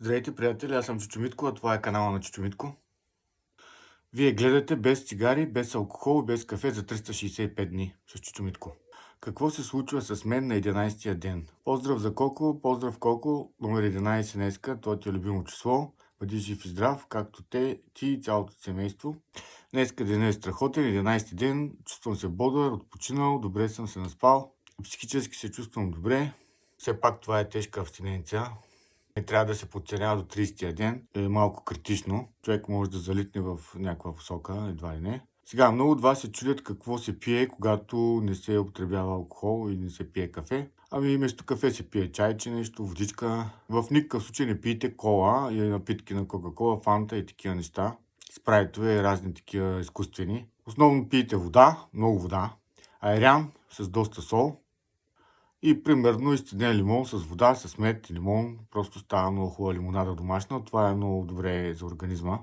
Здравейте, приятели! Аз съм Чичо Митко, а това е канала на Чичо Митко. Вие гледате без цигари, без алкохол и без кафе за 365 дни с Чичо Митко. Какво се случва с мен на 11-я ден? Поздрав за Коко, поздрав Коко, номер 11 днеска, това ти е любимо число. Бъди жив и здрав, както ти и цялото семейство. Днеска денят е страхотен, 11-ти ден, чувствам се бодър, отпочинал, добре съм се наспал. Психически се чувствам добре. Все пак това е тежка абстиненция. Не трябва да се подценява до 30-я ден. Е малко критично. Човек може да залитне в някаква посока, едва ли не. Сега, много от вас се чудят какво се пие, когато не се употребява алкохол и не се пие кафе. Ами вместо кафе се пие чайче нещо, водичка. В никакъв случай не пийте кола или напитки на Кока-кола, фанта и такива неща. Спрайтове и разни такива изкуствени. Основно пийте вода, много вода. Айран с доста сол. И примерно изцеден лимон с вода, с мед и лимон. Просто става много хубава лимонада домашна. Това е много добре за организма.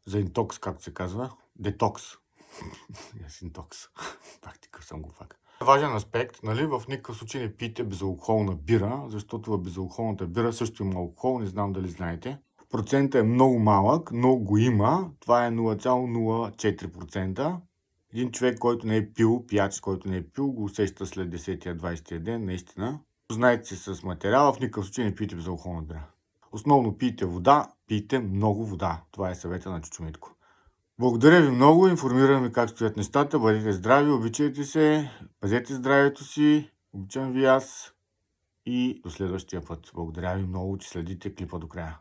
За интокс, както се казва. Детокс. Интокс. Практика съм го факт. Важен аспект, нали? В никакъв случай не пийте безалкохолна бира, защото в безалкохолната бира също има алкохол, не знам дали знаете. Процентът е много малък, но го има. Това е 0,04%. Един човек, който не е пил, пияч, който не е пил, го усеща след 10-20 ден, наистина. Познайте се с материала, в никакъв случай не пийте безалкохолна бира. Основно пийте вода, пийте много вода. Това е съвета на Чичо Митко. Благодаря ви много, информирам ви как стоят нещата, бъдете здрави, обичайте се, пазете здравето си, обичам ви аз и до следващия път. Благодаря ви много, че следите клипа до края.